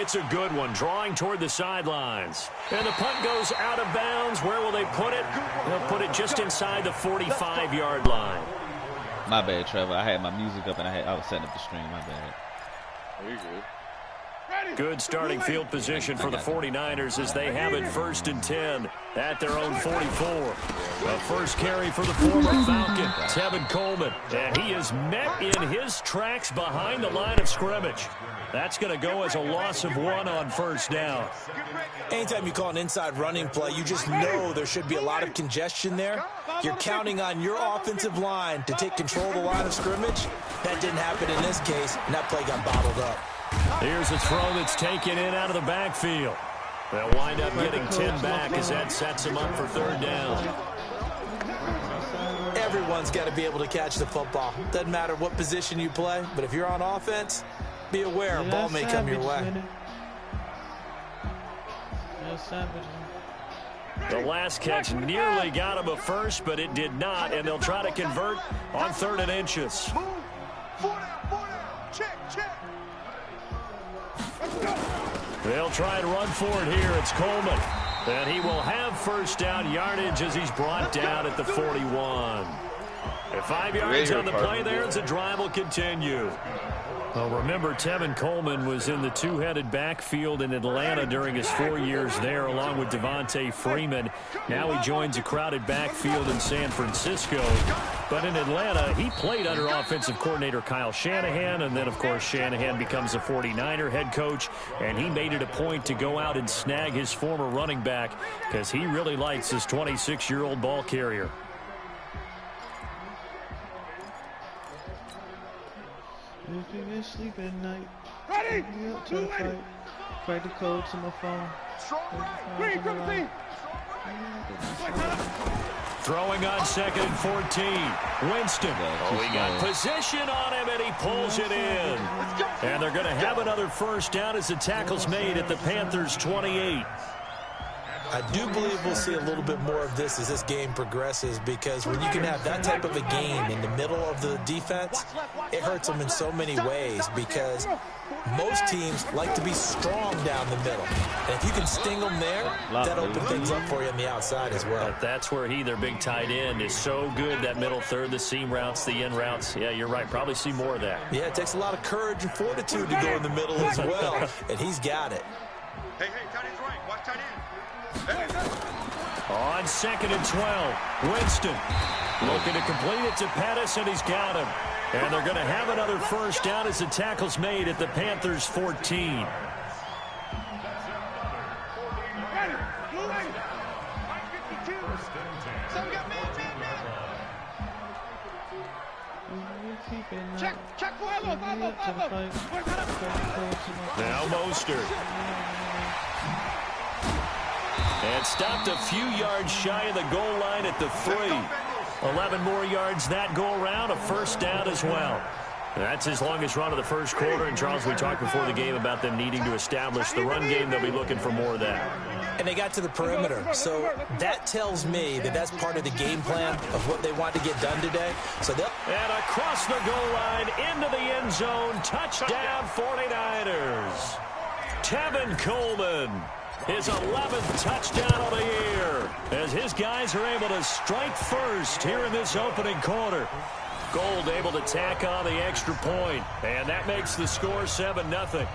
it's a good one, drawing toward the sidelines. And the punt goes out of bounds. Where will they put it? They'll put it just inside the 45-yard line. My bad, Trevor. I had my music up and I was setting up the stream. My bad. You're good. Good starting field position for the 49ers as they have it 1st and 10 at their own 44. The first carry for the former Falcon, Tevin Coleman. And he is met in his tracks behind the line of scrimmage. That's going to go as a loss of 1 on 1st down. Anytime you call an inside running play, you just know there should be a lot of congestion there. You're counting on your offensive line to take control of the line of scrimmage. That didn't happen in this case, and that play got bottled up. Here's a throw that's taken in out of the backfield. They'll wind up getting 10 back as that sets them up for 3rd down. Everyone's got to be able to catch the football. Doesn't matter what position you play, but if you're on offense, be aware a ball may come your way. The last catch nearly got him a first, but it did not, and they'll try to convert on 3rd and inches. They'll try and run for it here. It's Coleman. And he will have 1st down yardage as he's brought down at the 41. And 5 yards on the play there as the drive will continue. Well, remember, Tevin Coleman was in the two-headed backfield in Atlanta during his 4 years there, along with Devontae Freeman. Now he joins a crowded backfield in San Francisco. But in Atlanta, he played under offensive coordinator Kyle Shanahan, and then, of course, Shanahan becomes a 49er head coach, and he made it a point to go out and snag his former running back because he really likes his 26-year-old ball carrier. If you get sleep at night, ready? To the fight. Fight the code to my phone. Throwing on 2nd and 14. Winston. Oh, he got position on him, and he pulls it in. And they're going to have another 1st down as the tackle's made at the Panthers' 28. I do believe we'll see a little bit more of this as this game progresses, because when you can have that type of a game in the middle of the defense, it hurts them in so many ways, because most teams like to be strong down the middle. And if you can sting them there, that opens things up for you on the outside as well. But that's where their big tight end, is so good, that middle third, the seam routes, the in routes. Yeah, you're right. Probably see more of that. Yeah, it takes a lot of courage and fortitude to go in the middle as well, and he's got it. Hey, tight end's right. Watch tight end. On 2nd and 12, Winston looking to complete it to Pettis, and he's got him. And they're going to have another 1st down as the tackle's made at the Panthers' 14. Now Mostert. And stopped a few yards shy of the goal line at the 3. 11 more yards that go around, a 1st down as well. That's his longest run of the 1st quarter. And, Charles, we talked before the game about them needing to establish the run game. They'll be looking for more of that. And they got to the perimeter. So that tells me that that's part of the game plan of what they want to get done today. So they'll... And across the goal line, into the end zone, touchdown 49ers. Tevin Coleman. His 11th touchdown of the year, as his guys are able to strike first here in this opening quarter. Gold able to tack on the extra point, and that makes the score 7-0.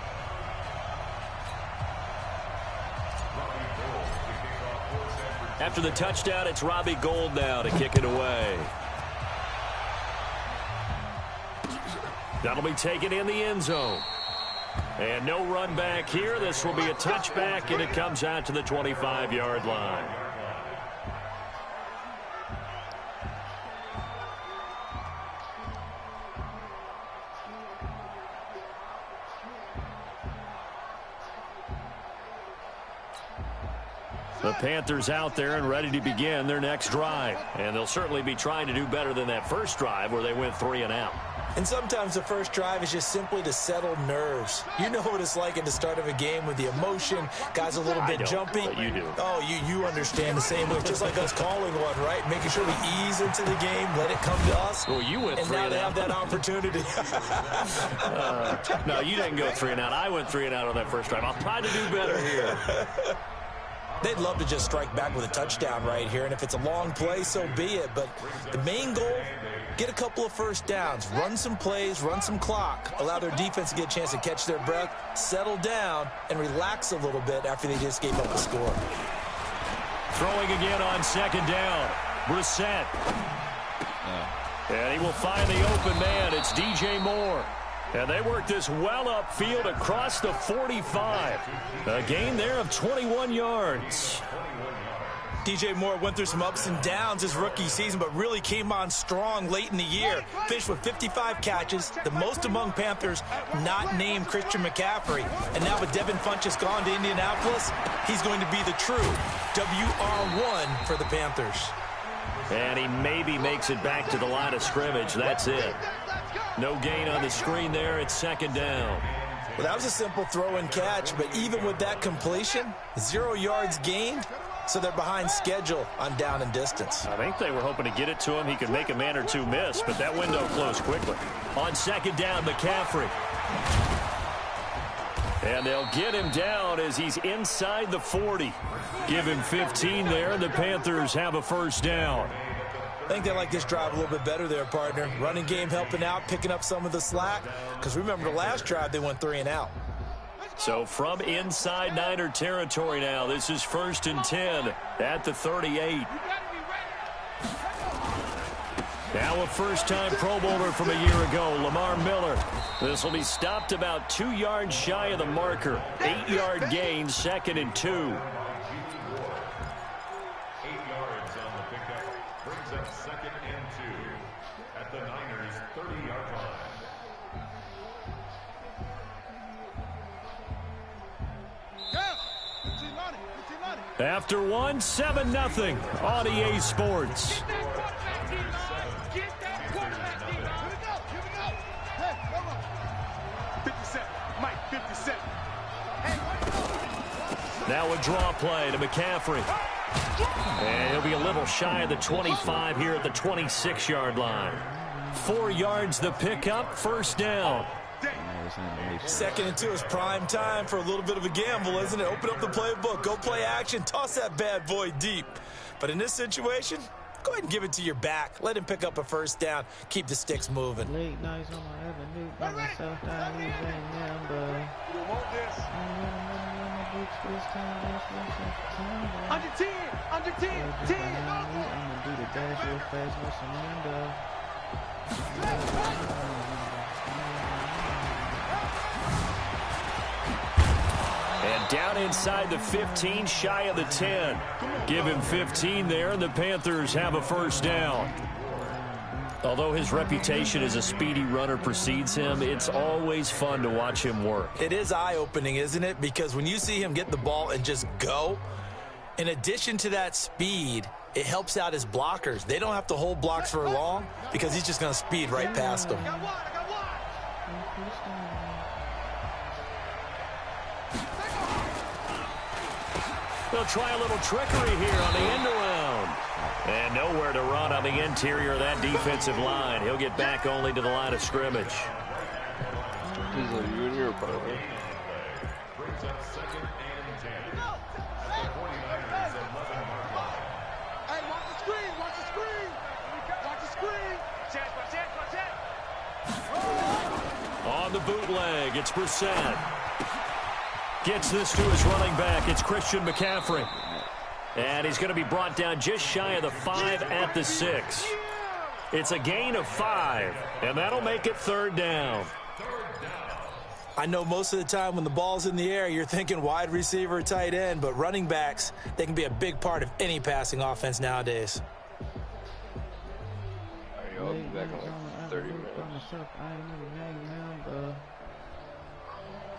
After the touchdown, it's Robbie Gould now to kick it away. That'll be taken in the end zone. And no run back here. This will be a touchback, and it comes out to the 25-yard line. The Panthers out there and ready to begin their next drive. And they'll certainly be trying to do better than that first drive where they went 3 and out. And sometimes the first drive is just simply to settle nerves. You know what it's like at the start of a game with the emotion, guys a little bit jumpy. But you do. Oh, you understand the same way. It's just like us calling one, right? Making sure we ease into the game, let it come to us. Well, you went and 3 now and they out. have that opportunity. No, you didn't go 3 and out. I went 3 and out on that first drive. I'll try to do better here. They'd love to just strike back with a touchdown right here, and if it's a long play, so be it. But the main goal, get a couple of first downs, run some plays, run some clock, allow their defense to get a chance to catch their breath, settle down, and relax a little bit after they just gave up a score. Throwing again on second down. Brissett. And he will find the open man. It's DJ Moore. And they work this well upfield across the 45. A gain there of 21 yards. DJ Moore went through some ups and downs his rookie season, but really came on strong late in the year. Finished with 55 catches, the most among Panthers not named Christian McCaffrey. And now with Devin Funchess gone to Indianapolis, he's going to be the true WR1 for the Panthers. And he maybe makes it back to the line of scrimmage. That's it. No gain on the screen there. It's second down. Well, that was a simple throw and catch, but even with that completion, 0 yards gained, so they're behind schedule on down and distance. I think they were hoping to get it to him. He could make a man or two miss, but that window closed quickly. On second down, McCaffrey. And they'll get him down as he's inside the 40. Give him 15 there, and the Panthers have a first down. I think they like this drive a little bit better there, partner. Running game helping out, picking up some of the slack. Because remember, the last drive, they went 3 and out. So from inside Niner territory now, this is 1st and 10 at the 38. Now a first-time Pro Bowler from a year ago, Lamar Miller. This will be stopped about 2 yards shy of the marker. 8-yard gain, 2nd and 2. 8 yards on the pickup. Brings up 2nd and 2 at the Niners' 30-yard line. After one, 7-0 on EA Sports. Now a draw play to McCaffrey. And he'll be a little shy of the 25 here at the 26-yard line. 4 yards the pickup, first down. 2nd and 2 is prime time for a little bit of a gamble, isn't it? Open up the playbook, go play action, toss that bad boy deep. But in this situation, go ahead and give it to your back. Let him pick up a first down. Keep the sticks moving. Late nights on my avenue by myself, I remember. Under 10, 10. I'ma do the dash real fast, no surrender. And down inside the 15, shy of the 10. Give him 15 there, and the Panthers have a first down. Although his reputation as a speedy runner precedes him, it's always fun to watch him work. It is eye-opening, isn't it? Because when you see him get the ball and just go, in addition to that speed, it helps out his blockers. They don't have to hold blocks for long because he's just going to speed right past them. They'll try a little trickery here on the end around. And nowhere to run on the interior of that defensive line. He'll get back only to the line of scrimmage. He's a junior partner. Brings up 2nd and 10 at the 49ers' 11-yard line. Hey, watch the screen, watch the screen. Watch the screen. Check. On the bootleg, it's Brissett. Gets this to his running back. It's Christian McCaffrey. And he's going to be brought down just shy of the 5 at the 6. It's a gain of 5, and that'll make it 3rd down. I know most of the time when the ball's in the air, you're thinking wide receiver, tight end, but running backs, they can be a big part of any passing offense nowadays. I'll be back in like 30 minutes.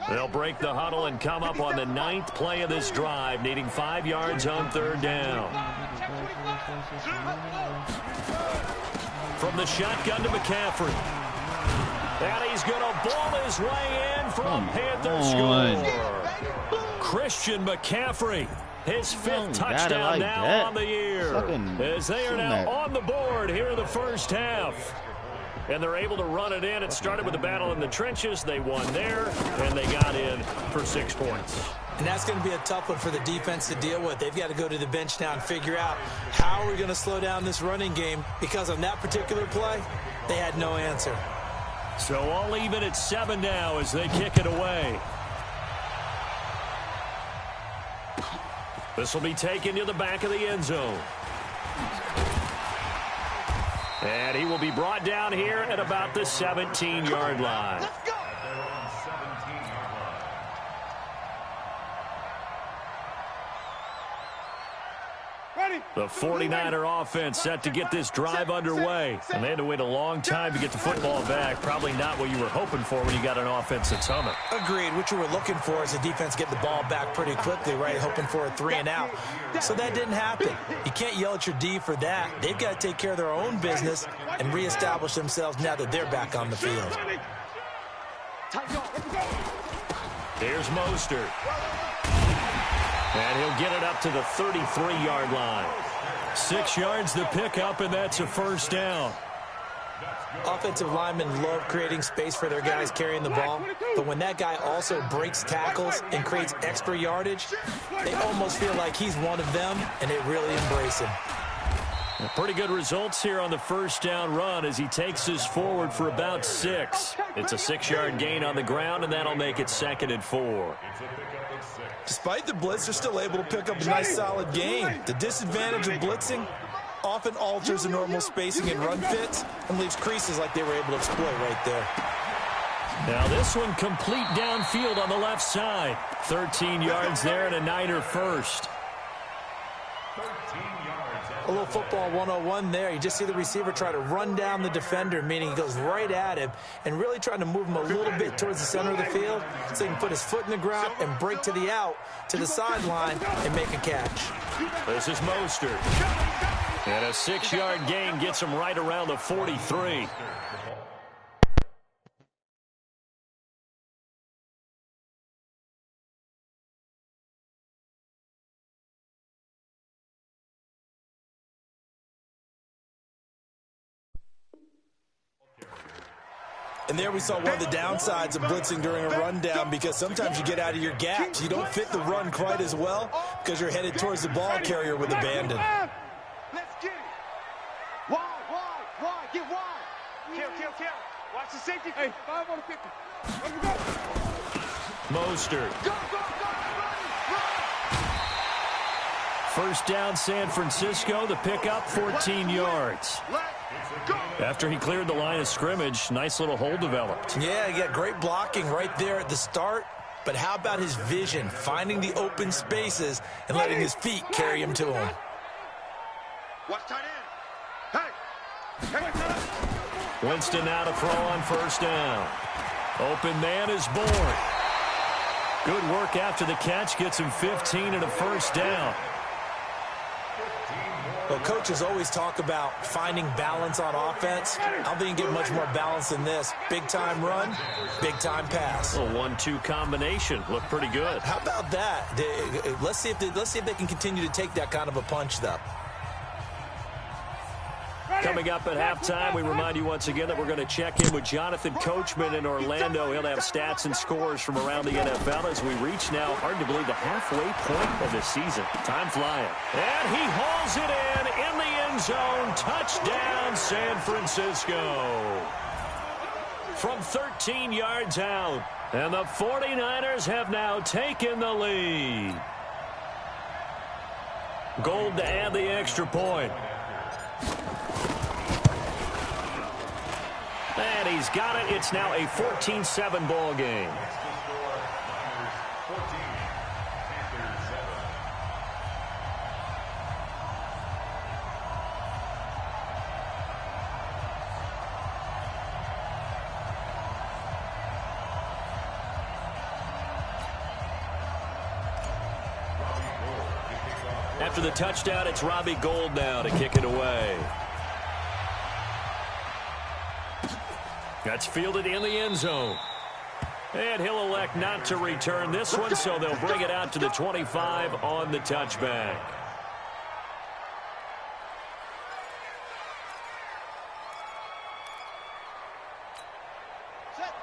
They'll break the huddle and come up on the 9th play of this drive, needing 5 yards on 3rd down. From the shotgun to McCaffrey. And he's going to ball his way in for a Panther score. Christian McCaffrey, his fifth touchdown now on the year. As they are now on the board here in the first half. And they're able to run it in. It started with a battle in the trenches. They won there, and they got in for 6 points. And that's going to be a tough one for the defense to deal with. They've got to go to the bench now and figure out how are we going to slow down this running game, because on that particular play, they had no answer. So all even at 7 now as they kick it away. This will be taken to the back of the end zone. And he will be brought down here at about the 17-yard line. Let's go. The 49er offense set to get this drive underway. And they had to wait a long time to get the football back. Probably not what you were hoping for when you got an offense that's humming. Agreed. What you were looking for is the defense get the ball back pretty quickly, right? Hoping for a 3 and out. So that didn't happen. You can't yell at your D for that. They've got to take care of their own business and reestablish themselves now that they're back on the field. Here's Mostert. And he'll get it up to the 33-yard line. 6 yards the pickup, and that's a first down. Offensive linemen love creating space for their guys carrying the ball, but when that guy also breaks tackles and creates extra yardage, they almost feel like he's one of them, and they really embrace him. Pretty good results here on the first down run as he takes us forward for about 6. It's a 6-yard gain on the ground, and that'll make it 2nd and 4. Despite the blitz, they're still able to pick up a nice solid gain. The disadvantage of blitzing often alters the normal spacing and run fits and leaves creases like they were able to exploit right there. Now this one complete downfield on the left side. 13 yards there and a Niner first. A little football 101 there. You just see the receiver try to run down the defender, meaning he goes right at him and really trying to move him a little bit towards the center of the field so he can put his foot in the ground and break to the out, to the sideline, and make a catch. This is Mostert. And a 6-yard gain gets him right around the 43. And there we saw one of the downsides of blitzing during a rundown, because sometimes you get out of your gaps. You don't fit the run quite as well because you're headed towards the ball carrier with abandon. Let's get it. Wide. Get wide. Kill. Watch the safety. Hey, 5 on the 50. Let's go. Mostert. Go. Run. First down, San Francisco. The pickup, 14 yards. After he cleared the line of scrimmage, nice little hole developed. Yeah, he got great blocking right there at the start. But how about his vision, finding the open spaces and letting his feet carry him to him? Watch tight end. Hey. Winston now to throw on first down. Open man is born. Good work after the catch. Gets him 15 and a first down. Well, coaches always talk about finding balance on offense. I don't think you get much more balance than this. Big-time run, big-time pass. A 1-2 combination. Looked pretty good. How about that? Let's see if they can continue to take that kind of a punch, though. Coming up at halftime, we remind you once again that we're going to check in with Jonathan Coachman in Orlando. He'll have stats and scores from around the NFL as we reach now, hard to believe, the halfway point of the season. Time flying. And he hauls it in the end zone. Touchdown, San Francisco. From 13 yards out. And the 49ers have now taken the lead. Gold to add the extra point. And he's got it. It's now a 14-7 ball game. After the touchdown, it's Robbie Gould now to kick it away. That's fielded in the end zone. And he'll elect not to return this one, so they'll bring it out to the 25 on the touchback.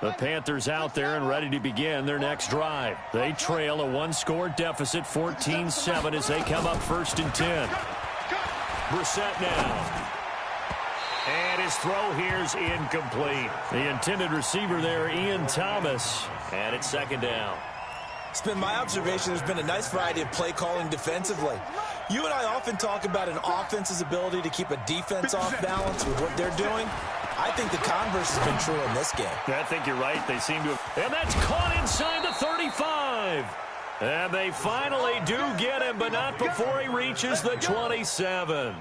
The Panthers out there and ready to begin their next drive. They trail a one-score deficit, 14-7, as they come up 1st and 10. Brissett now. And his throw here's incomplete. The intended receiver there, Ian Thomas. And it's 2nd down. It's been my observation there's been a nice variety of play calling defensively. You and I often talk about an offense's ability to keep a defense off balance with what they're doing. I think the converse has been true in this game. I think you're right. They seem to have. And that's caught inside the 35. And they finally do get him, but not before he reaches the 27.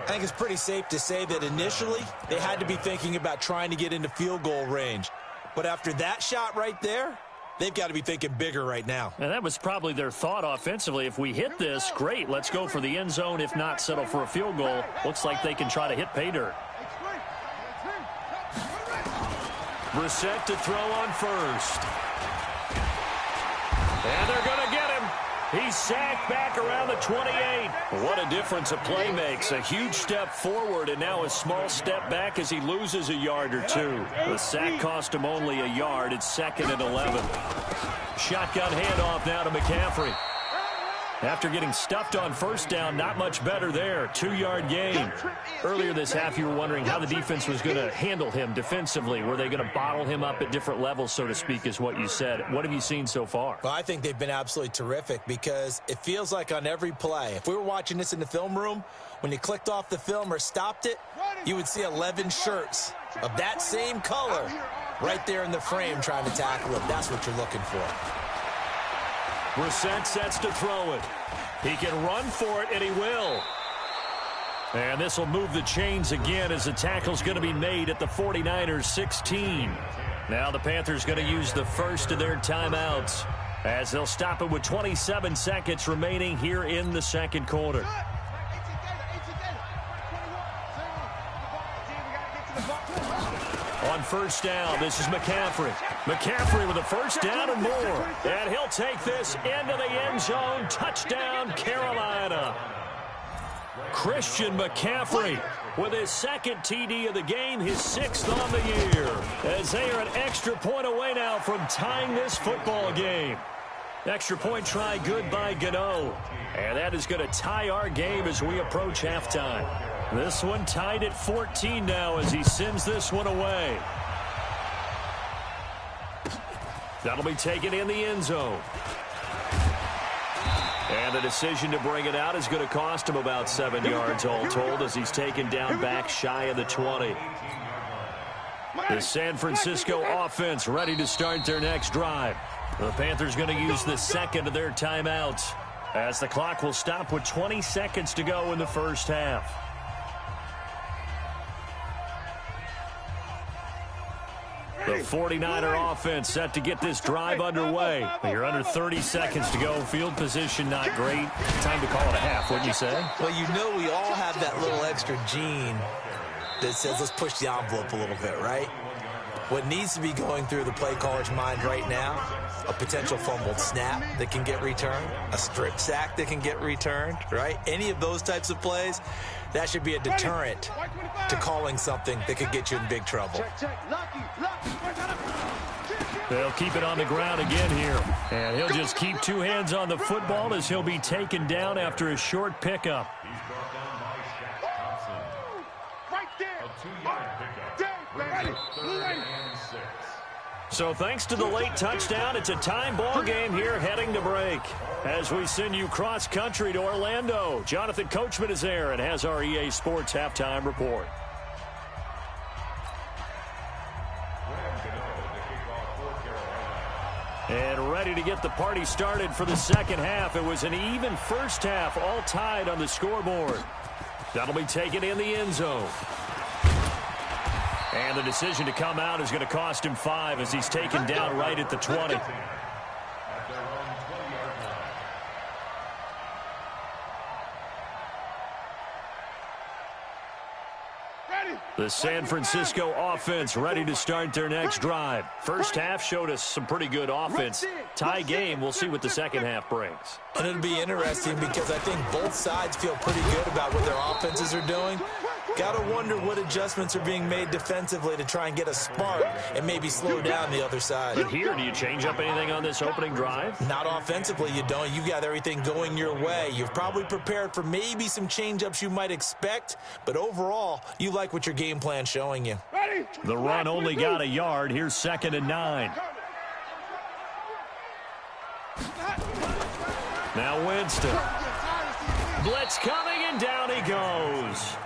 I think it's pretty safe to say that initially they had to be thinking about trying to get into field goal range. But after that shot right there, they've got to be thinking bigger right now. And that was probably their thought offensively. If we hit this, great. Let's go for the end zone. If not, settle for a field goal. Looks like they can try to hit pay dirt. Brissett to throw on 1st. And they're going to get him. He's sacked back around the 28. What a difference a play makes. A huge step forward and now a small step back as he loses a yard or two. The sack cost him only a yard. It's 2nd and 11. Shotgun handoff now to McCaffrey. After getting stuffed on 1st down, not much better there. 2-yard gain. Earlier this half, you were wondering how the defense was going to handle him defensively. Were they going to bottle him up at different levels, so to speak, is what you said. What have you seen so far? Well, I think they've been absolutely terrific because it feels like on every play, if we were watching this in the film room, when you clicked off the film or stopped it, you would see 11 shirts of that same color right there in the frame trying to tackle it. That's what you're looking for. Brissett sets to throw it. He can run for it, and he will. And this will move the chains again as the tackle's going to be made at the 49ers 16. Now the Panthers going to use the first of their timeouts as they'll stop it with 27 seconds remaining here in the 2nd quarter. On 1st down, this is McCaffrey. McCaffrey with a 1st down and more. And he'll take this into the end zone. Touchdown, Carolina. Christian McCaffrey with his 2nd TD of the game, his 6th on the year. As they are an extra point away now from tying this football game. Extra point try good by Gano. And that is going to tie our game as we approach halftime. This one tied at 14 now as he sends this one away. That'll be taken in the end zone. And the decision to bring it out is going to cost him about 7 yards all told as he's taken down back shy of the 20. The San Francisco offense ready to start their next drive. The Panthers going to use the 2nd of their timeouts as the clock will stop with 20 seconds to go in the 1st half. The 49er offense set to get this drive underway. You're under 30 seconds to go. Field position not great. Time to call it a half, wouldn't you say? Well, you know we all have that little extra gene that says let's push the envelope a little bit, right? What needs to be going through the play caller's mind right now, a potential fumbled snap that can get returned, a strip sack that can get returned, right? Any of those types of plays, that should be a deterrent to calling something that could get you in big trouble. They'll keep it on the ground again here. And he'll just keep 2 hands on the football as he'll be taken down after a short pickup. He's brought down by Shaq Thompson. Right there. A 2-yard pickup. Brings up 3rd and 6. So thanks to the late touchdown, it's a time ball game here heading to break. As we send you cross country to Orlando, Jonathan Coachman is there and has our EA Sports halftime report. And ready to get the party started for the 2nd half. It was an even 1st half, all tied on the scoreboard. That'll be taken in the end zone. And the decision to come out is going to cost him 5 as he's taken down right at the 20. At their own 20-yard line. Ready. The San Francisco offense ready to start their next drive. First half showed us some pretty good offense. Tie game, we'll see what the second half brings. And it'll be interesting because I think both sides feel pretty good about what their offenses are doing. Got to wonder what adjustments are being made defensively to try and get a spark and maybe slow down the other side. But here, do you change up anything on this opening drive? Not offensively, you don't. You got everything going your way. You've probably prepared for maybe some change-ups you might expect, but overall, you like what your game plan's showing you. The run only got a yard. Here's 2nd and 9. Now Winston. Blitz coming, and down he goes.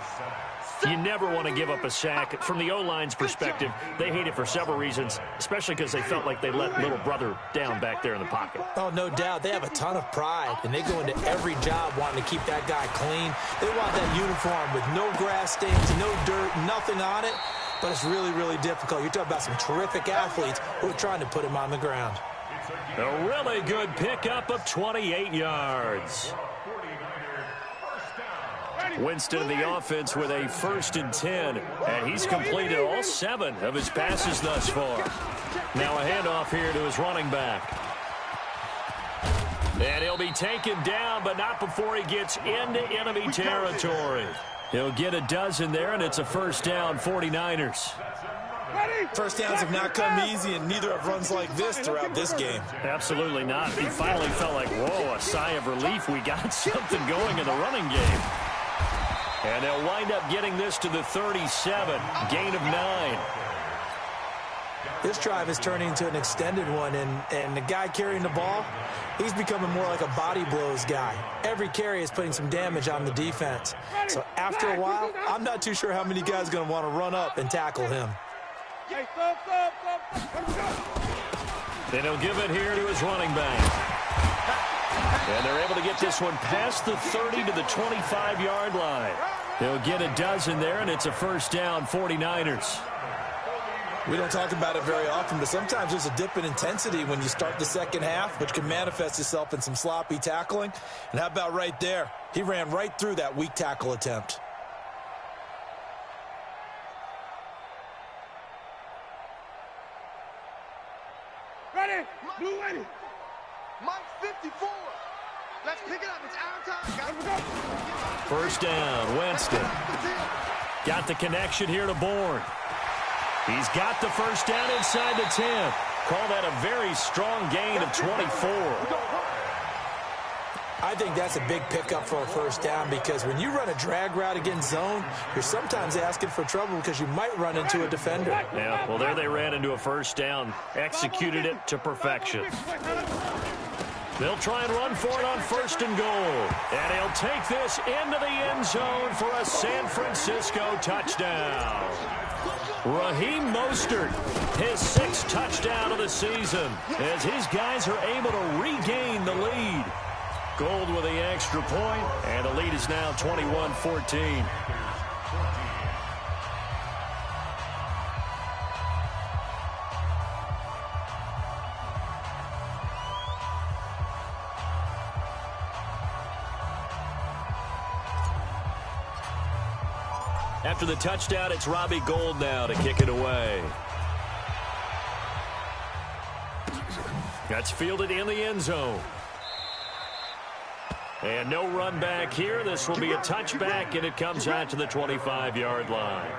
You never want to give up a sack. From the O-line's perspective, they hate it for several reasons, especially because they felt like they let little brother down back there in the pocket. Oh, no doubt. They have a ton of pride, and they go into every job wanting to keep that guy clean. They want that uniform with no grass stains, no dirt, nothing on it, but it's really, really difficult. You're talking about some terrific athletes who are trying to put him on the ground. A really good pickup of 28 yards. Winston in the offense with a 1st and 10, and he's completed all 7 of his passes thus far. Now a handoff here to his running back. And he'll be taken down, but not before he gets into enemy territory. He'll get a dozen there, and it's a 1st down, 49ers. First downs have not come easy, and neither have runs like this throughout this game. Absolutely not. He finally felt like, whoa, a sigh of relief. We got something going in the running game. And they'll wind up getting this to the 37, gain of 9. This drive is turning into an extended one, and the guy carrying the ball, he's becoming more like a body blows guy. Every carry is putting some damage on the defense. So after a while, I'm not too sure how many guys are going to want to run up and tackle him. Then he'll give it here to his running back. And they're able to get this one past the 30 to the 25-yard line. He'll get a dozen there, and it's a 1st down, 49ers. We don't talk about it very often, but sometimes there's a dip in intensity when you start the second half, which can manifest itself in some sloppy tackling. And how about right there? He ran right through that weak tackle attempt. Ready? Blue ready. Mike 54. Let's pick it up. It's our time. 1st down, Winston. Got the connection here to Bourne. He's got the 1st down inside the 10. Call that a very strong gain of 24. I think that's a big pickup for a 1st down because when you run a drag route against zone, you're sometimes asking for trouble because you might run into a defender. Yeah, well, there they ran into a 1st down, executed it to perfection. They'll try and run for it on 1st and goal. And he'll take this into the end zone for a San Francisco touchdown. Raheem Mostert, his 6th touchdown of the season, as his guys are able to regain the lead. Gold with the extra point, and the lead is now 21-14. After the touchdown, it's Robbie Gould now to kick it away. That's fielded in the end zone. And no run back here. This will be a touchback, and it comes out to the 25-yard line.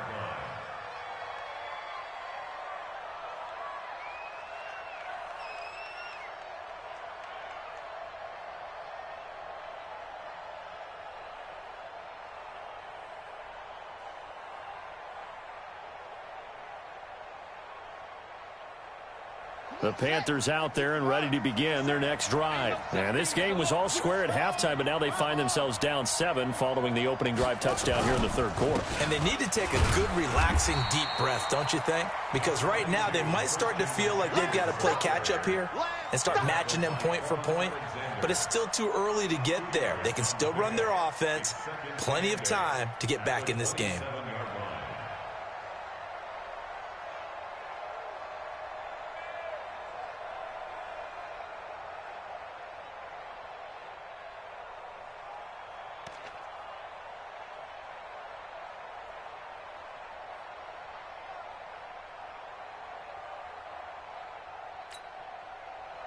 The Panthers out there and ready to begin their next drive. And this game was all square at halftime, but now they find themselves down 7 following the opening drive touchdown here in the 3rd quarter. And they need to take a good, relaxing, deep breath, don't you think? Because right now they might start to feel like they've got to play catch-up here and start matching them point for point. But it's still too early to get there. They can still run their offense. Plenty of time to get back in this game.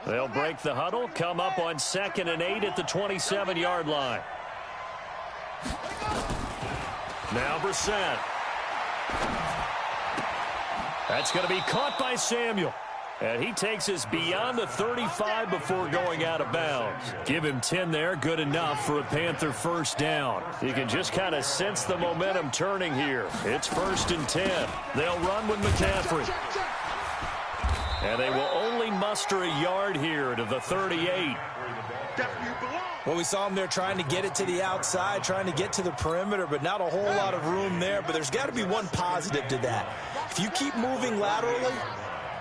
They'll break the huddle, come up on 2nd and 8 at the 27-yard line. Now Brissett. That's going to be caught by Samuel. And he takes us beyond the 35 before going out of bounds. Give him 10 there, good enough for a Panther first down. You can just kind of sense the momentum turning here. It's 1st and 10. They'll run with McCaffrey. And they will only muster a yard here to the 38. Well, we saw them there trying to get it to the outside, trying to get to the perimeter, but not a whole lot of room there. But there's got to be one positive to that. If you keep moving laterally,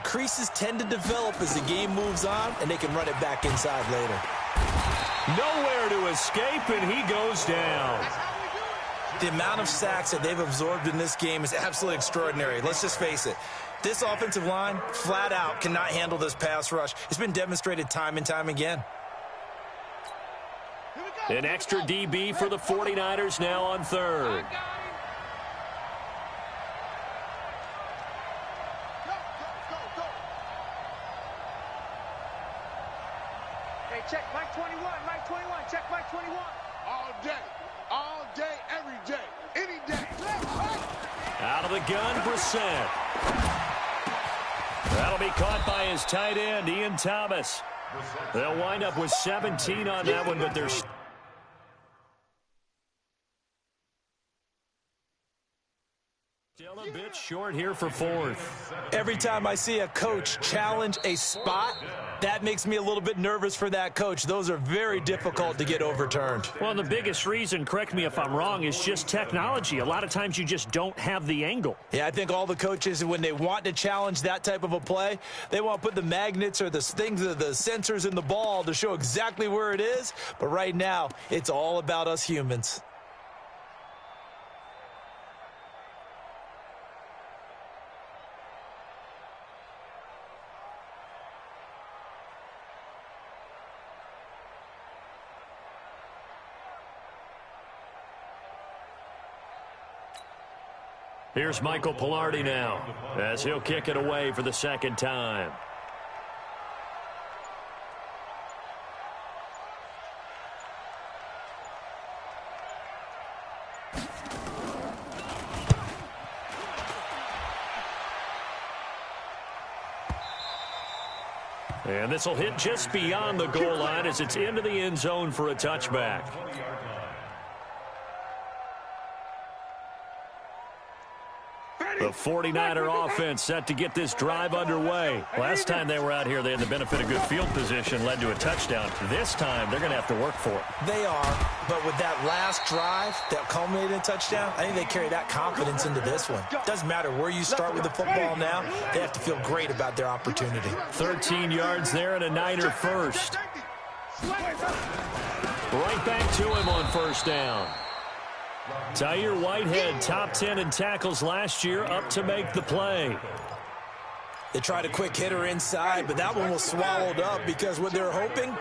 creases tend to develop as the game moves on, and they can run it back inside later. Nowhere to escape, and he goes down. The amount of sacks that they've absorbed in this game is absolutely extraordinary. Let's just face it. This offensive line, flat out, cannot handle this pass rush. It's been demonstrated time and time again. An extra DB for the 49ers now on 3rd. Hey, check Mike 21, Mike 21, check Mike 21. All day, every day, any day. Out of the gun, Brissett. That'll be caught by his tight end, Ian Thomas. They'll wind up with 17 on that one, but they're still a bit short here for 4th. Every time I see a coach challenge a spot, that makes me a little bit nervous for that coach. Those are very difficult to get overturned. Well, the biggest reason, correct me if I'm wrong, is just technology. A lot of times you just don't have the angle. Yeah, I think all the coaches, when they want to challenge that type of a play, they want to put the magnets or the things, the sensors in the ball to show exactly where it is. But right now, it's all about us humans. Here's Michael Pilardi now, as he'll kick it away for the 2nd time. And this will hit just beyond the goal line as it's into the end zone for a touchback. The 49er offense set to get this drive underway. Last time they were out here, they had the benefit of good field position, led to a touchdown. This time, they're going to have to work for it. They are, but with that last drive that culminated in a touchdown, I think they carry that confidence into this one. Doesn't matter where you start with the football now, they have to feel great about their opportunity. 13 yards there and a Niner first. Right back to him on 1st down. Tyre Whitehead, top 10 in tackles last year, up to make the play. They tried a quick hitter inside, but that one was swallowed up because what they're hoping,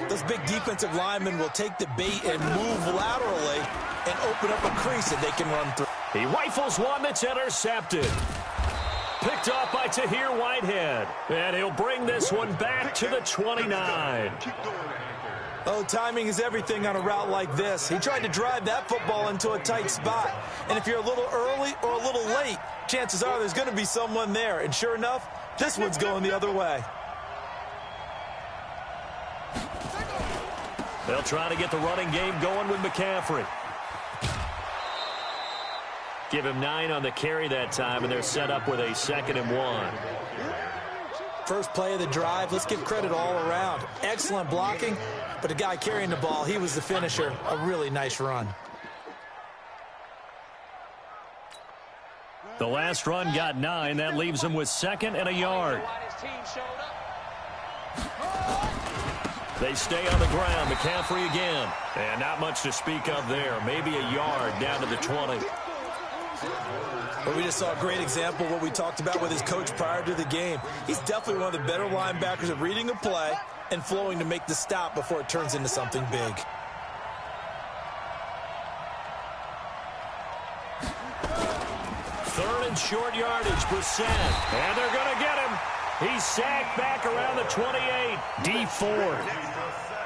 those big defensive linemen will take the bait and move laterally and open up a crease that they can run through. He rifles one that's intercepted. Picked off by Tyre Whitehead. And he'll bring this one back to the 29. Oh, timing is everything on a route like this. He tried to drive that football into a tight spot. And if you're a little early or a little late, chances are there's going to be someone there. And sure enough, this one's going the other way. They'll try to get the running game going with McCaffrey. Give him 9 on the carry that time, and they're set up with a 2nd and 1. First play of the drive, let's give credit all around. Excellent blocking, but the guy carrying the ball, he was the finisher. A really nice run. The last run got 9. That leaves him with 2nd and a yard. They stay on the ground. McCaffrey again. And not much to speak of there. Maybe a yard down to the 20. But we just saw a great example of what we talked about with his coach prior to the game. He's definitely one of the better linebackers at reading a play and flowing to make the stop before it turns into something big. Third and short yardage, Brissett. And they're going to get him. He's sacked back around the 28. D Ford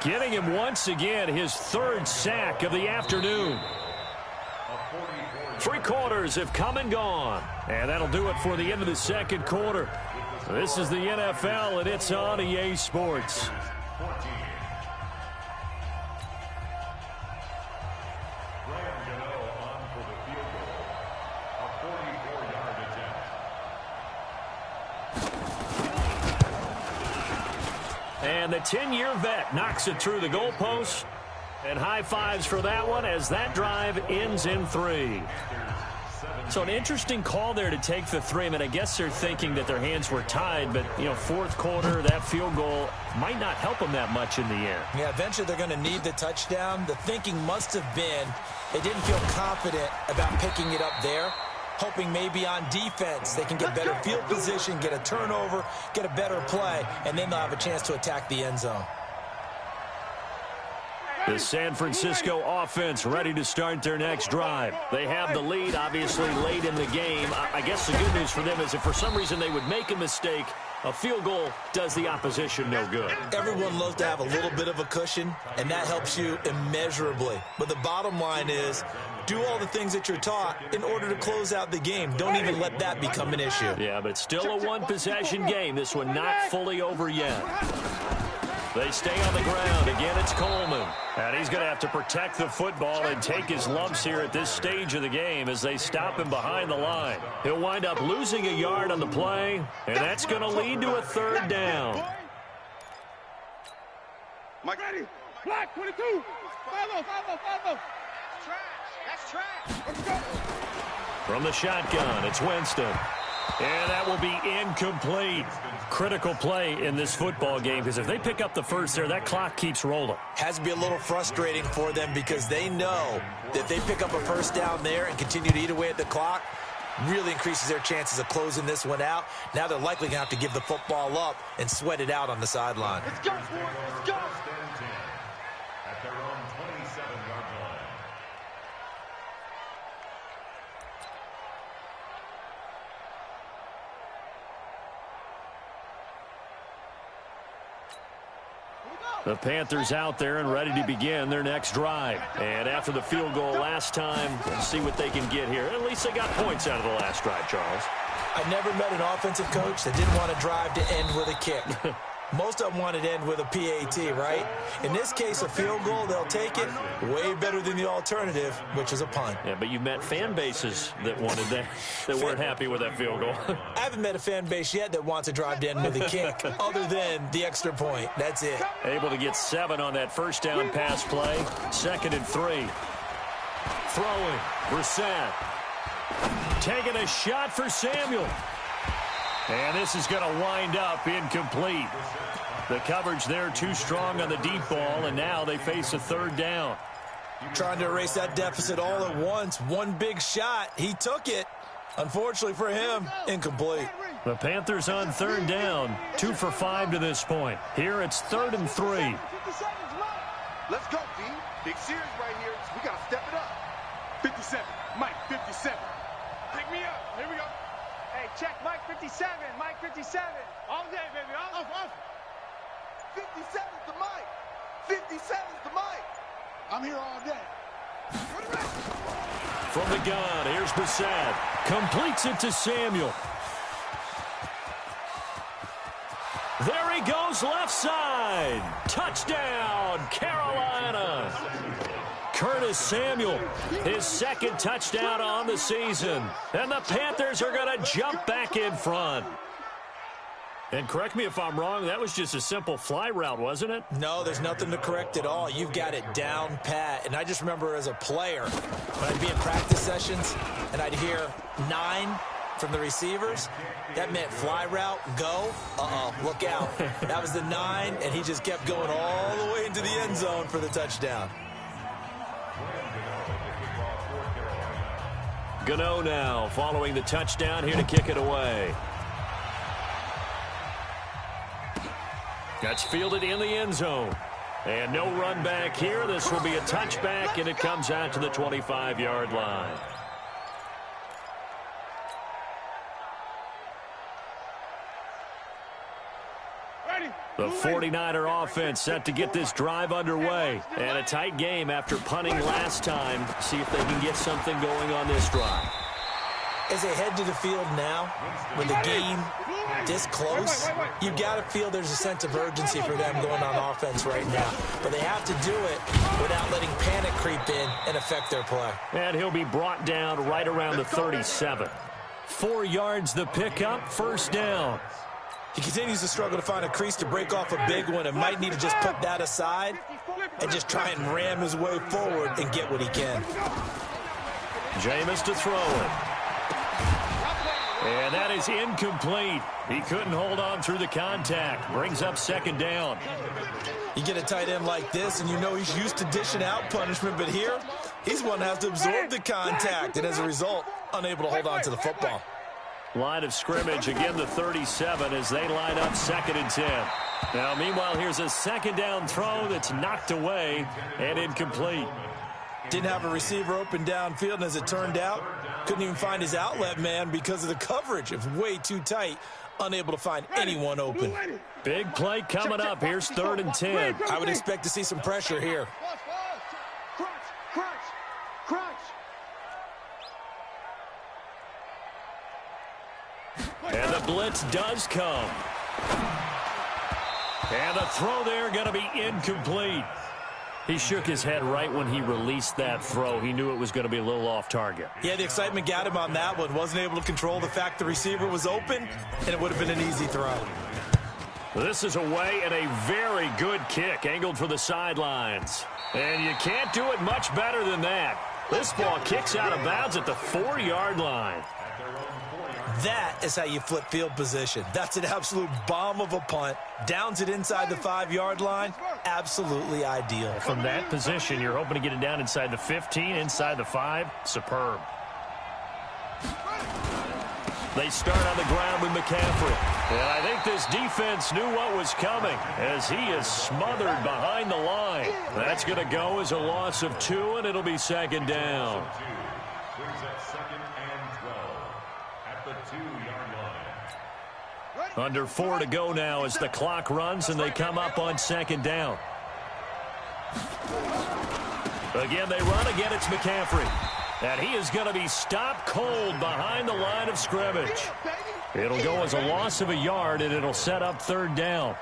getting him once again his 3rd sack of the afternoon. 3 quarters have come and gone. And that'll do it for the end of the 2nd quarter. This is the NFL, and it's on EA Sports. And the 10-year vet knocks it through the goalpost. And high fives for that one as that drive ends in 3. So an interesting call there to take the 3. I mean, I guess they're thinking that their hands were tied, but, 4th quarter, that field goal might not help them that much in the air. Yeah, eventually they're going to need the touchdown. The thinking must have been they didn't feel confident about picking it up there, hoping maybe on defense they can get better field position, get a turnover, get a better play, and then they'll have a chance to attack the end zone. The San Francisco offense ready to start their next drive. They have the lead, obviously, late in the game. I guess the good news for them is if for some reason they would make a mistake, a field goal does the opposition no good. Everyone loves to have a little bit of a cushion, and that helps you immeasurably. But the bottom line is, do all the things that you're taught in order to close out the game. Don't even let that become an issue. Yeah, but it's still a one-possession game. This one not fully over yet. They stay on the ground. Again, it's Coleman. And he's going to have to protect the football and take his lumps here at this stage of the game as they stop him behind the line. He'll wind up losing a yard on the play, and that's going to lead to a 3rd down. Mike, ready. Black, 22. 5-0, 5-0, 5-0. That's trash. Let's go. From the shotgun, it's Winston. And that will be incomplete. Critical play in this football game because if they pick up the first there, that clock keeps rolling. Has to be a little frustrating for them because they know that if they pick up a first down there and continue to eat away at the clock, really increases their chances of closing this one out. Now they're likely going to have to give the football up and sweat it out on the sideline. Let's go, boys. Let's go. At their own 27-yard line. The Panthers out there and ready to begin their next drive. And after the field goal last time, we'll see what they can get here. At least they got points out of the last drive, Charles. I never met an offensive coach that didn't want to drive to end with a kick. Most of them wanted to end with a PAT, right? In this case, a field goal, they'll take it. Way better than the alternative, which is a punt. Yeah, but you met fan bases that wanted that, that weren't happy with that field goal. I haven't met a fan base yet that wants to drive to end with a kick, other than the extra point. That's it. Able to get 7 on that first down pass play. 2nd and 3. Throwing. Brissett. Taking a shot for Samuel. And this is going to wind up incomplete. The coverage there too strong on the deep ball, and now they face a 3rd down. Trying to erase that deficit all at once. One big shot. He took it. Unfortunately for him, incomplete. The Panthers on 3rd down. 2 for 5 to this point. Here it's 3rd and 3. Let's go, D. Big series right here. We got to step it up. 57. Mike, 57. Pick me up. Here we go. Hey, check Mike 57. Mike 57. All day, baby. Off. 57's the Mike. 57's the Mike. I'm here all day. From the gun, here's Brissett. Completes it to Samuel. There he goes left side. Touchdown, Carolina. Curtis Samuel, his 2nd touchdown on the season. And the Panthers are going to jump back in front. And correct me if I'm wrong, that was just a simple fly route, wasn't it? No, there's nothing to correct at all. You've got it down pat. And I just remember as a player, when I'd be in practice sessions and I'd hear 9 from the receivers, that meant fly route, go, look out. That was the 9, and he just kept going all the way into the end zone for the touchdown. Gano now following the touchdown here to kick it away. That's fielded in the end zone. And no run back here. This will be a touchback, and it comes out to the 25-yard line. The 49er offense set to get this drive underway. And a tight game after punting last time. See if they can get something going on this drive. As they head to the field now, with the game this close, you got to feel there's a sense of urgency for them going on offense right now. But they have to do it without letting panic creep in and affect their play. And he'll be brought down right around the 37. 4 yards the pickup, first down. He continues to struggle to find a crease to break off a big one and might need to just put that aside and just try and ram his way forward and get what he can. Jameis to throw it. And that is incomplete. He couldn't hold on through the contact. Brings up second down. You get a tight end like this, and you know he's used to dishing out punishment, but here, he's one that has to absorb the contact, and as a result, unable to hold on to the football. Line of scrimmage, again the 37 as they line up 2nd and 10. Now, meanwhile, here's a second down throw that's knocked away and incomplete. Didn't have a receiver open downfield, and as it turned out, couldn't even find his outlet man because of the coverage. It was way too tight, unable to find anyone open. Big play coming up. Here's 3rd and 10. I would expect to see some pressure here. And the blitz does come. And the throw there going to be incomplete. He shook his head right when he released that throw. He knew it was going to be a little off target. Yeah, the excitement got him on that one. Wasn't able to control the fact the receiver was open, and it would have been an easy throw. This is away and a very good kick angled for the sidelines. And you can't do it much better than that. This ball kicks out of bounds at the 4-yard line. That is how you flip field position. That's an absolute bomb of a punt. Downs it inside the 5-yard line. Absolutely ideal. From that position, you're hoping to get it down inside the 15, inside the 5. Superb. They start on the ground with McCaffrey. And I think this defense knew what was coming as he is smothered behind the line. That's going to go as a loss of 2, and it'll be 2nd down. Under 4 to go now as the clock runs and they come up on 2nd down. Again, they run. Again, it's McCaffrey. And he is going to be stopped cold behind the line of scrimmage. It'll go as a loss of 1 yard, and it'll set up 3rd down.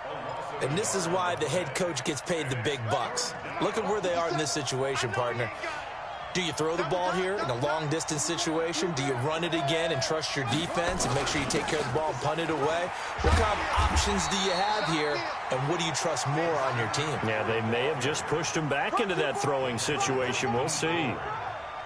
And this is why the head coach gets paid the big bucks. Look at where they are in this situation, partner. Do you throw the ball here in a long-distance situation? Do you run it again and trust your defense and make sure you take care of the ball and punt it away? What kind of options do you have here, and what do you trust more on your team? Yeah, they may have just pushed him back into that throwing situation. We'll see.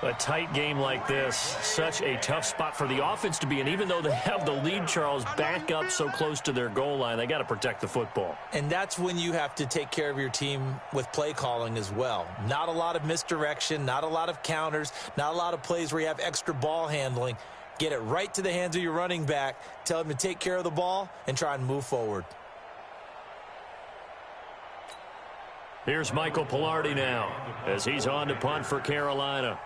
A tight game like this, such a tough spot for the offense to be in. Even though they have the lead, Charles, back up so close to their goal line, they got to protect the football. And that's when you have to take care of your team with play calling as well. Not a lot of misdirection, not a lot of counters, not a lot of plays where you have extra ball handling. Get it right to the hands of your running back, tell him to take care of the ball, and try and move forward. Here's Michael Pilardi now as he's on to punt for Carolina.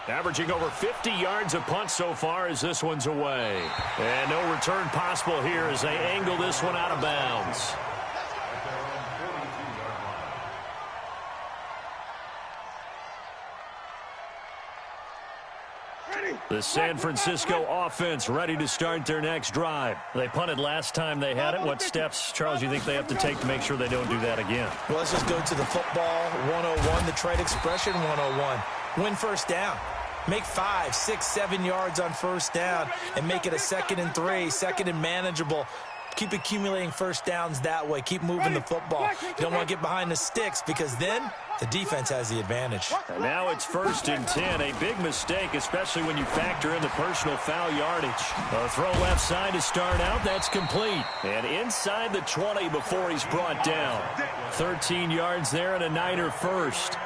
Averaging over 50 yards a punt so far as this one's away. And no return possible here as they angle this one out of bounds. The San Francisco offense ready to start their next drive. They punted last time they had it. What steps, Charles, you think they have to take to make sure they don't do that again? Well, let's just go to the football 101, the trade expression 101. Win first down. Make 5, 6, 7 yards on first down and make it a 2nd and 3, 2nd and manageable. Keep accumulating first downs that way. Keep moving the football. You don't want to get behind the sticks because then the defense has the advantage. And now it's 1st and 10. A big mistake, especially when you factor in the personal foul yardage. A throw left side to start out. That's complete. And inside the 20 before he's brought down. 13 yards there and a Niner first.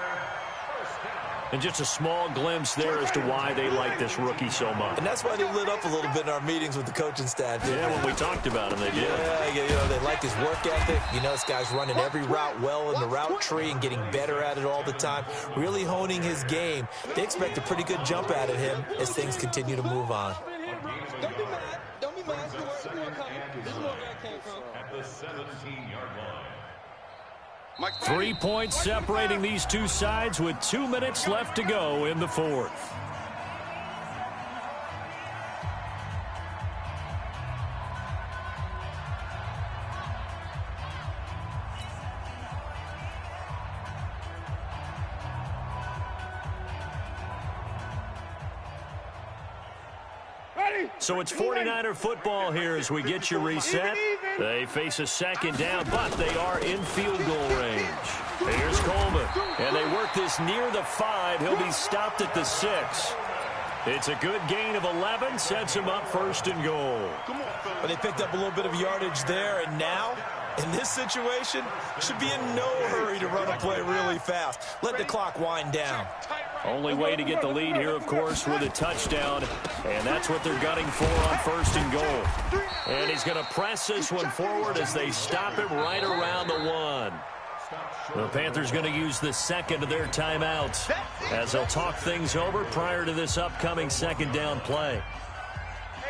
And just a small glimpse there as to why they like this rookie so much. And that's why they lit up a little bit in our meetings with the coaching staff. Yeah, when we talked about him, they did. Yeah, you know, they like his work ethic. You know, this guy's running every route well in the route tree and getting better at it all the time. Really honing his game. They expect a pretty good jump out of him as things continue to move on. Don't be mad. Don't be mad. This is more coming. This is more where I came from. At the 17-yard line. 3 points separating these two sides with 2 minutes left to go in the fourth. So it's 49er football here as we get you reset. They face a second down, but they are in field goal range. Here's Coleman, and they work this near the 5. He'll be stopped at the 6. It's a good gain of 11, sets him up first and goal. But they picked up a little bit of yardage there, and now, in this situation, should be in no hurry to run a play really fast. Let the clock wind down. Only way to get the lead here, of course, with a touchdown, and that's what they're gunning for on first and goal. And he's going to press this one forward as they stop him right around the 1. The Panthers going to use the second of their timeouts as they'll talk things over prior to this upcoming second down play.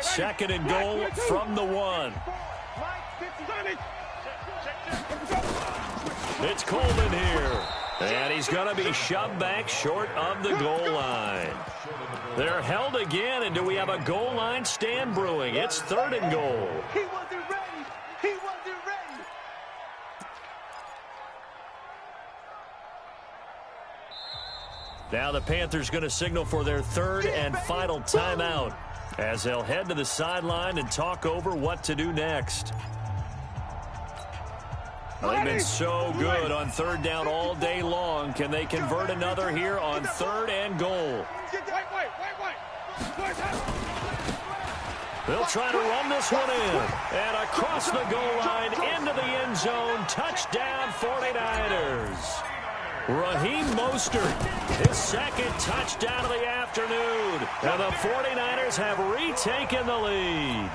Second and goal from the 1. It's Coleman here. And he's going to be shoved back short of the goal line. They're held again, and do we have a goal line stand brewing? It's third and goal. He wasn't ready. He wasn't ready. Now the Panthers going to signal for their third and final timeout as they'll head to the sideline and talk over what to do next. They've been so good on third down all day long. Can they convert another here on third and goal? They'll try to run this one in. And across the goal line into the end zone. Touchdown 49ers. Raheem Mostert, his second touchdown of the afternoon. And the 49ers have retaken the lead.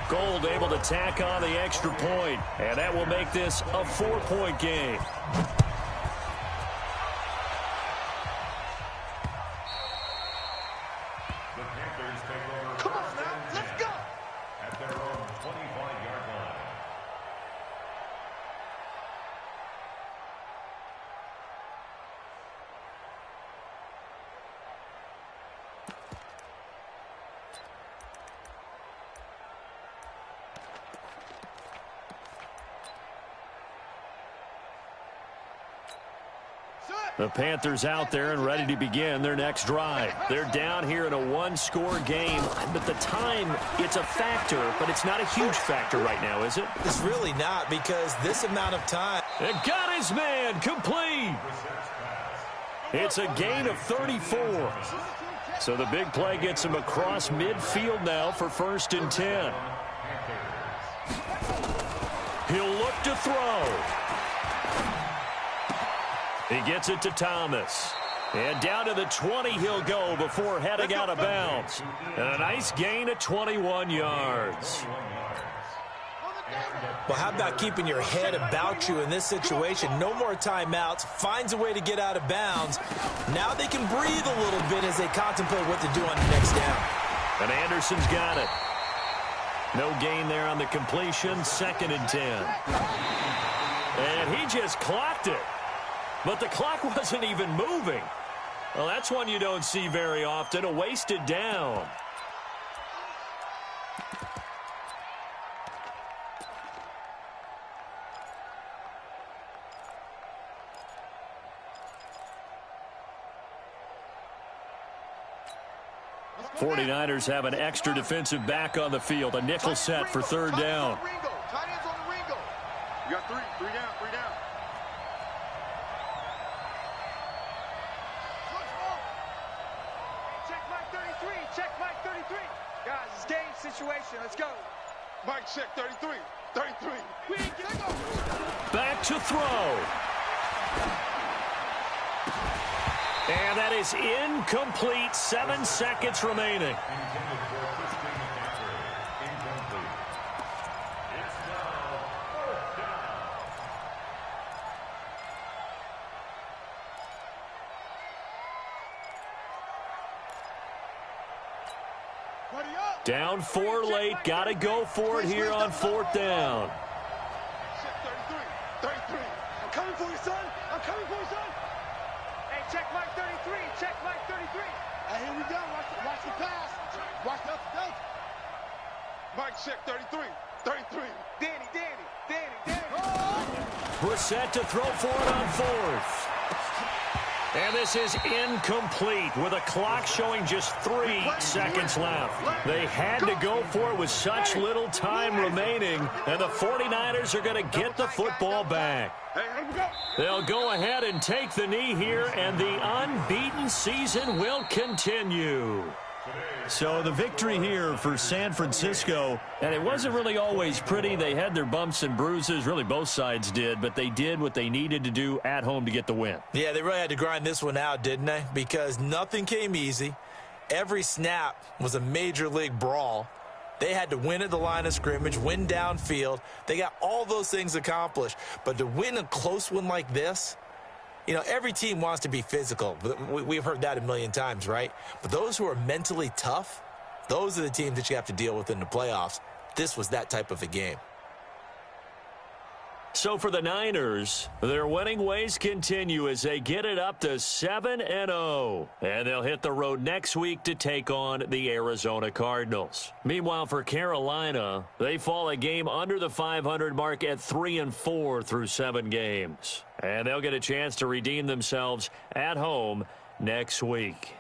Gold able to tack on the extra point, and that will make this a 4-point game. The Panthers take over. Come on now, let's go. At their own 25-yard line. The Panthers out there and ready to begin their next drive. They're down here in a one-score game, but the time, it's a factor, but it's not a huge factor right now, is it? It's really not, because this amount of time. And got his man complete. It's a gain of 34. So the big play gets him across midfield now for first and 10. He'll look to throw. He gets it to Thomas. And down to the 20 he'll go before heading out of bounds. And a nice gain of 21 yards. Well, how about keeping your head about you in this situation? No more timeouts. Finds a way to get out of bounds. Now they can breathe a little bit as they contemplate what to do on the next down. And Anderson's got it. No gain there on the completion. Second and 10. And he just clocked it. But the clock wasn't even moving. Well, that's one you don't see very often, a wasted down. '49ers have an extra defensive back on the field, a nickel set for third down. Tight ends on the Ringo. You got three down. Check Mike 33. Guys, it's game situation. Let's go. Mike, check 33. 33. We ain't getting go. Back to throw. And that is incomplete. 7 seconds remaining. Intended for Christian McCaffrey. Incomplete. It's now fourth down. Buddy up. Down 4 late. Got to go for it here on 4th down. 33. I'm coming for you, son. I'm coming for you, son. Hey, check Mike 33. Check Mike 33. Here we go. Watch the pass. Watch the go. Mike, check 33. 33. Danny. Brissett to throw for it on 4th. And this is incomplete with a clock showing just 3 seconds left. They had to go for it with such little time remaining, and the 49ers are going to get the football back. They'll go ahead and take the knee here, and the unbeaten season will continue. So the victory here for San Francisco, and it wasn't really always pretty. They had their bumps and bruises, really both sides did, but they did what they needed to do at home to get the win. Yeah, they really had to grind this one out, didn't they? Because nothing came easy. Every snap was a major league brawl. They had to win at the line of scrimmage, win downfield. They got all those things accomplished. But to win a close one like this, you know, every team wants to be physical. We've heard that a million times, right? But those who are mentally tough, those are the teams that you have to deal with in the playoffs. This was that type of a game. So for the Niners, their winning ways continue as they get it up to 7-0. And they'll hit the road next week to take on the Arizona Cardinals. Meanwhile, for Carolina, they fall a game under the 500 mark at 3-4 through 7 games. And they'll get a chance to redeem themselves at home next week.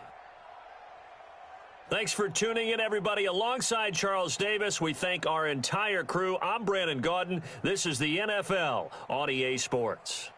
Thanks for tuning in, everybody. Alongside Charles Davis, we thank our entire crew. I'm Brandon Gaudin. This is the NFL on EA Sports.